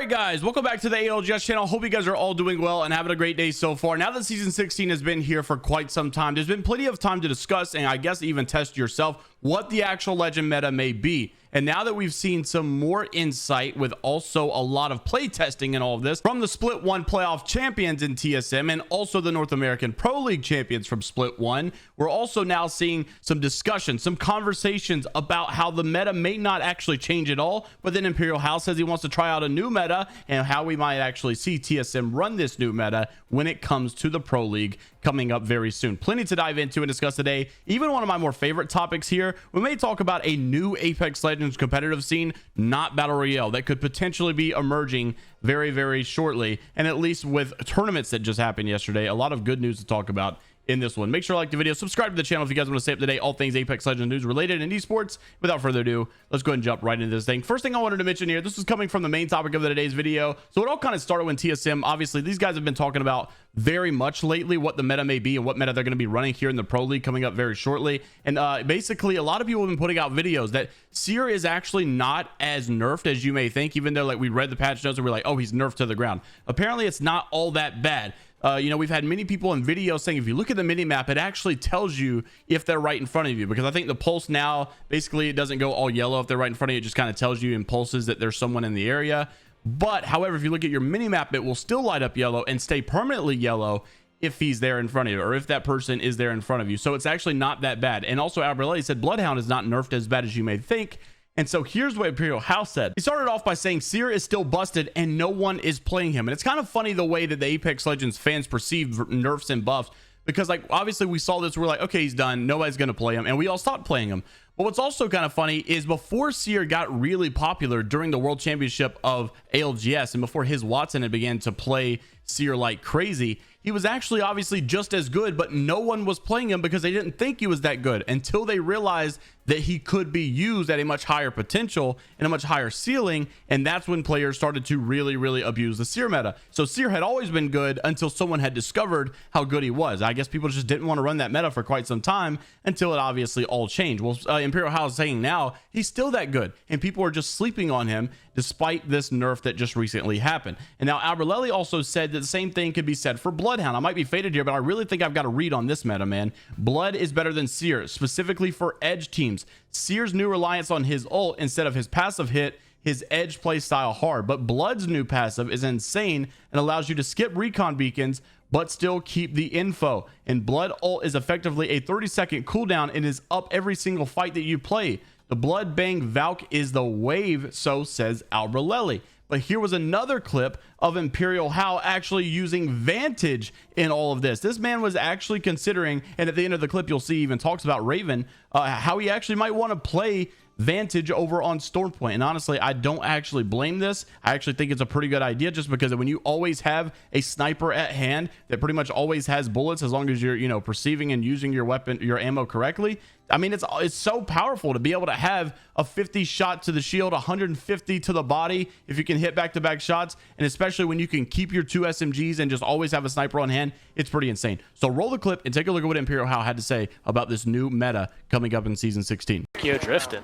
right, guys, welcome back to the ALGS channel. Hope you guys are all doing well and having a great day so far. Now that season 16 has been here for quite some time, there's been plenty of time to discuss and I guess even test yourself what the actual legend meta may be. And now that we've seen some more insight with also a lot of play testing and all of this from the Split 1 playoff champions in TSM and also the North American Pro League champions from Split 1, we're also now seeing some discussion, some conversations about how the meta may not actually change at all. But then Imperial Hal says he wants to try out a new meta and how we might actually see TSM run this new meta when it comes to the Pro League coming up very soon. Plenty to dive into and discuss today. Even one of my more favorite topics here, we may talk about a new Apex Legends competitive scene, not Battle Royale, that could potentially be emerging very shortly. And at least with tournaments that just happened yesterday, a lot of good news to talk about in this one. Make sure to like the video, subscribe to the channel if you guys want to stay up to date all things Apex Legends news related in esports. Without further ado, let's go ahead and jump right into this thing. First thing I wanted to mention here, this is coming from the main topic of today's video. So it all kind of started when TSM, obviously these guys have been talking about very much lately what the meta may be and what meta they're going to be running here in the Pro League coming up very shortly. And basically a lot of people have been putting out videos that Seer is actually not as nerfed as you may think, even though like we read the patch notes and we're like, oh, he's nerfed to the ground. Apparently it's not all that bad. You know, we've had many people in videos saying if you look at the mini map, it actually tells you if they're right in front of you, because I think the pulse now basically it doesn't go all yellow if they're right in front of you. It just kind of tells you in pulses that there's someone in the area. But however, if you look at your mini map, it will still light up yellow and stay permanently yellow if he's there in front of you or if that person is there in front of you. So it's actually not that bad. And also Albrelli said Bloodhound is not nerfed as bad as you may think. And so here's what Imperial Hal said. He started off by saying Seer is still busted and no one is playing him. And it's kind of funny the way that the Apex Legends fans perceive nerfs and buffs, because like obviously we saw this, we're like, okay, he's done, nobody's gonna play him, and we all stopped playing him. But what's also kind of funny is before Seer got really popular during the World Championship of ALGS and before his Watson had began to play Seer like crazy, he was actually obviously just as good, but no one was playing him because they didn't think he was that good until they realized that he could be used at a much higher potential and a much higher ceiling. And that's when players started to really abuse the Seer meta. So Seer had always been good until someone had discovered how good he was. I guess people just didn't want to run that meta for quite some time until it obviously all changed. Well, Imperial Hal is saying now he's still that good and people are just sleeping on him despite this nerf that just recently happened. And now Albrelli also said that the same thing could be said for Bloodhound. I might be faded here, but I really think I've got a read on this meta, man. Blood is better than Seer, specifically for edge teams. Seer's new reliance on his ult instead of his passive hit his edge play style hard, but Blood's new passive is insane and allows you to skip recon beacons but still keep the info. And Blood ult is effectively a 30-second cooldown and is up every single fight that you play. The Blood Bang Valk is the wave, so says Albrelli. But here was another clip of Imperial Hal actually using Vantage in all of this. This man was actually considering, and at the end of the clip you'll see even talks about Raven, how he actually might want to play Vantage over on Stormpoint. And honestly, I don't actually blame this. I actually think it's a pretty good idea, just because when you always have a sniper at hand that pretty much always has bullets, as long as you're, you know, perceiving and using your weapon, your ammo correctly. I mean, it's so powerful to be able to have a 50 shot to the shield, 150 to the body if you can hit back-to-back shots, and especially when you can keep your 2 SMGs and just always have a sniper on hand. It's pretty insane. So roll the clip and take a look at what Imperial Hal had to say about this new meta coming up in season 16. Kyo drifting.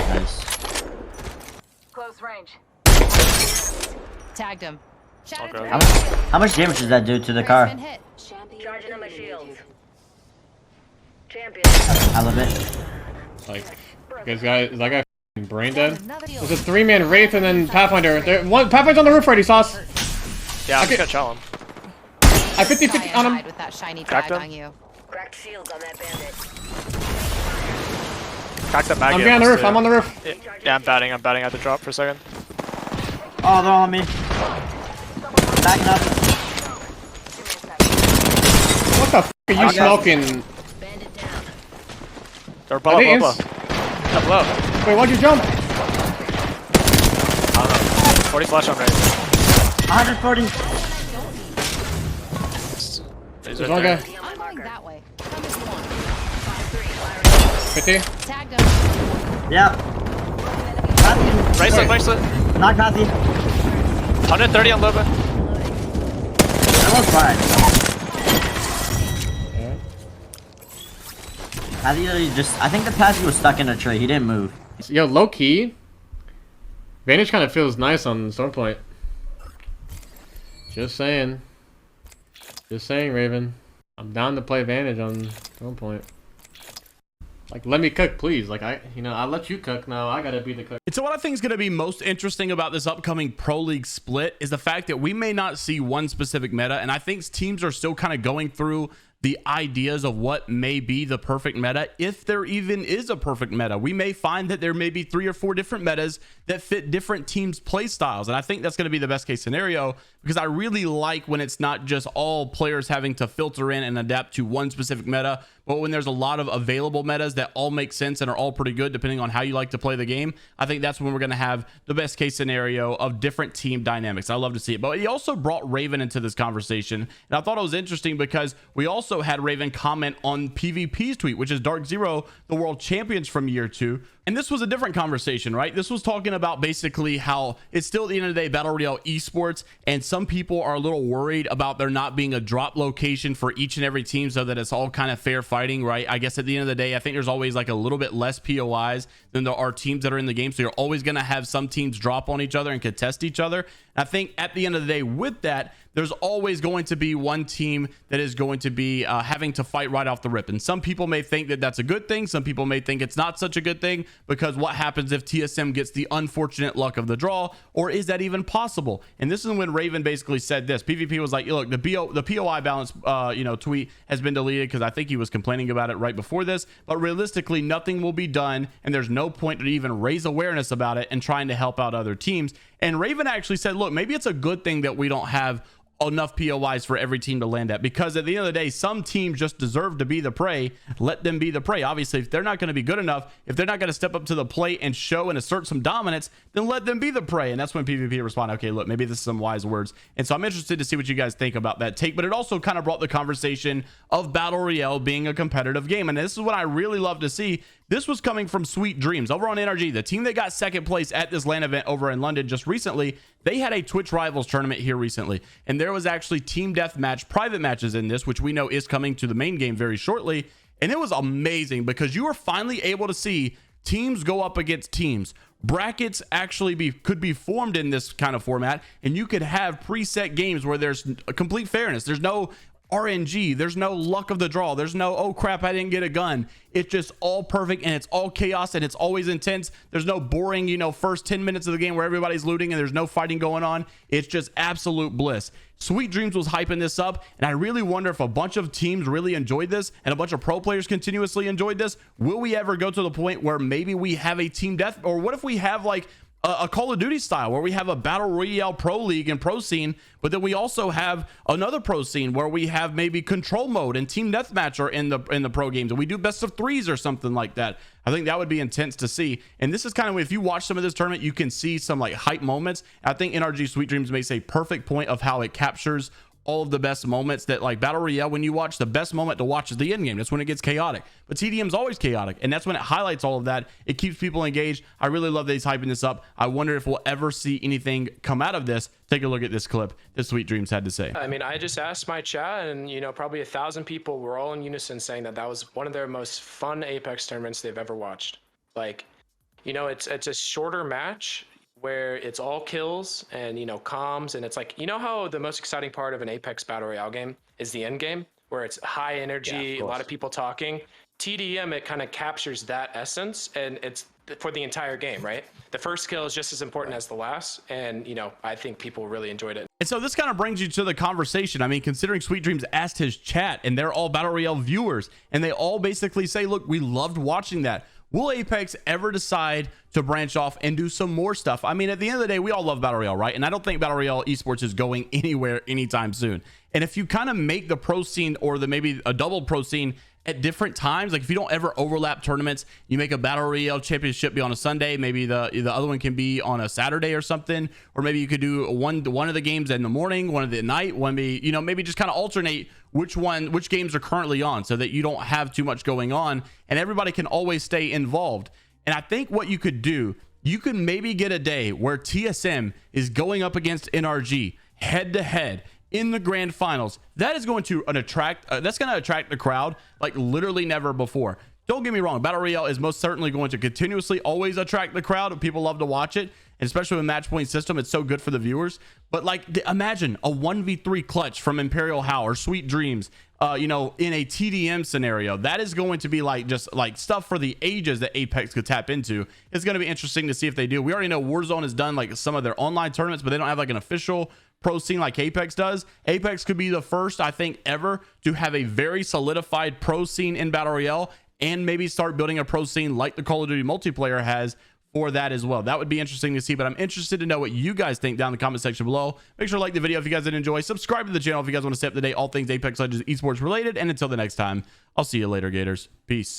Nice. Close range. Tagged him. Okay. How much damage does that do to the car? Charging on my shields. Champion. I love it. Like, is that guy brain dead? There's a 3-man Wraith and then Pathfinder. Pathfinder's on the roof already, Sauce. Yeah, I'm just gonna chill him. I 50-50 on him. With that shiny Cracked tag him? on you. Cracked shields on that bandit. Cracked that maggie. I'm on the roof. I'm on the roof. Yeah, I'm batting. I'm batting at the drop for a second. Oh, they're on me. Backing up. What the f are you smoking? Bandit down. They're below, Are they below. Yeah, below. Wait, why'd you jump? I don't know. 40 flash on right. 140. He's There's right one there. guy. I'm going that way. 50. Tagged him. Yeah. Coffee. Bracelet, bracelet. Not coffee. 130 on Loba. That was fine. I think the Patsy was stuck in a tree. He didn't move. Yo, low key, Vantage kind of feels nice on Stormpoint. Just saying. Just saying, Raven. I'm down to play Vantage on Stormpoint. Like, let me cook, please. Like, I let you cook. Now I gotta be the cook. And so what I think is going to be most interesting about this upcoming Pro League split is the fact that we may not see one specific meta. And I think teams are still kind of going through the ideas of what may be the perfect meta, if there even is a perfect meta. We may find that there may be 3 or 4 different metas that fit different teams' play styles, and I think that's going to be the best case scenario, because I really like when it's not just all players having to filter in and adapt to one specific meta, but when there's a lot of available metas that all make sense and are all pretty good depending on how you like to play the game. I think that's when we're going to have the best case scenario of different team dynamics. I love to see it. But he also brought Raven into this conversation, and I thought it was interesting because we also had Raven comment on PvP's tweet, which is Dark Zero, the world champions from year 2. And this was a different conversation, right? This was talking about basically how it's still at the end of the day Battle Royale esports, and some people are a little worried about there not being a drop location for each and every team so that it's all kind of fair fighting, right? I guess at the end of the day, I think there's always like a little bit less POIs than there are teams that are in the game. So you're always going to have some teams drop on each other and contest each other. And I think at the end of the day with that, there's always going to be one team that is going to be having to fight right off the rip. And some people may think that that's a good thing. Some people may think it's not such a good thing, because what happens if TSM gets the unfortunate luck of the draw, or is that even possible? And this is when Raven basically said this. PvP was like, look, the POI balance tweet has been deleted, because I think he was complaining about it right before this, but realistically nothing will be done, and there's no point to even raise awareness about it and trying to help out other teams. And Raven actually said, look, maybe it's a good thing that we don't have enough POIs for every team to land at, because at the end of the day, some teams just deserve to be the prey. Let them be the prey. Obviously, if they're not going to be good enough, if they're not going to step up to the plate and show and assert some dominance, then let them be the prey. And that's when PvP responded, okay, look, maybe this is some wise words. And so I'm interested to see what you guys think about that take. But it also kind of brought the conversation of Battle Royale being a competitive game, and this is what I really love to see. This was coming from Sweet Dreams over on NRG, the team that got second place at this LAN event over in London just recently. They had a Twitch Rivals tournament here recently, and there was actually Team Deathmatch private matches in this, which we know is coming to the main game very shortly. And it was amazing because you were finally able to see teams go up against teams. Brackets actually could be formed in this kind of format, and you could have preset games where there's a complete fairness. There's no RNG, there's no luck of the draw, there's no, oh crap, I didn't get a gun. It's just all perfect, and it's all chaos, and it's always intense. There's no boring, first 10 minutes of the game where everybody's looting and there's no fighting going on. It's just absolute bliss. Sweet Dreams was hyping this up, and I really wonder if a bunch of teams really enjoyed this and a bunch of pro players continuously enjoyed this. Will we ever go to the point where maybe we have a team death, or what if we have like a Call of Duty style where we have a Battle Royale Pro League and Pro Scene, but then we also have another Pro Scene where we have maybe Control Mode and Team Deathmatch are in the pro games, and we do best of 3s or something like that. I think that would be intense to see. And this is kind of, if you watch some of this tournament, you can see some like hype moments. I think NRG Sweet Dreams makes a perfect point of how it captures all of the best moments. That like Battle Royale, when you watch, the best moment to watch is the end game. That's when it gets chaotic, but TDM is always chaotic, and that's when it highlights all of that. It keeps people engaged. I really love that he's hyping this up. I wonder if we'll ever see anything come out of this. Take a look at this clip that Sweet Dreams had to say. I mean, I just asked my chat, and probably 1,000 people were all in unison saying that that was one of their most fun Apex tournaments they've ever watched. Like, it's a shorter match where it's all kills and comms, and it's like, how the most exciting part of an Apex Battle Royale game is the end game, where it's high energy, a lot of people talking. TDM, it kind of captures that essence, and it's for the entire game, right? The first kill is just as important as the last, and I think people really enjoyed it. And so this kind of brings you to the conversation. I mean, considering Sweet Dreams asked his chat, and they're all Battle Royale viewers, and they all basically say, look, we loved watching that. Will Apex ever decide to branch off and do some more stuff? I mean, at the end of the day, we all love Battle Royale, right? And I don't think Battle Royale esports is going anywhere anytime soon. And if you kind of make the pro scene, or maybe a double pro scene at different times, like if you don't ever overlap tournaments, you make a Battle Royale championship be on a Sunday, maybe the other one can be on a Saturday or something, or maybe you could do one of the games in the morning, one of the night, one be, maybe just kind of alternate which games are currently on, so that you don't have too much going on and everybody can always stay involved. And I think what you could do, you could maybe get a day where TSM is going up against NRG head to head in the grand finals. That is going to attract the crowd like literally never before. don't get me wrong, Battle Royale is most certainly going to continuously always attract the crowd. People love to watch it, and especially with match point system, it's so good for the viewers. But like, imagine a 1v3 clutch from Imperial Hal or Sweet Dreams, you know, in a TDM scenario. That is going to be like just like stuff for the ages that Apex could tap into. It's going to be interesting to see if they do. We already know Warzone has done like some of their online tournaments, but they don't have like an official pro scene like Apex does. Apex could be the first, I think, ever to have a very solidified pro scene in Battle Royale, and maybe start building a pro scene like the Call of Duty multiplayer has for that as well. That would be interesting to see, but I'm interested to know what you guys think down in the comment section below. Make sure to like the video if you guys did enjoy. Subscribe to the channel if you guys want to stay up to date all things Apex Legends esports related. And until the next time, I'll see you later, Gators. Peace.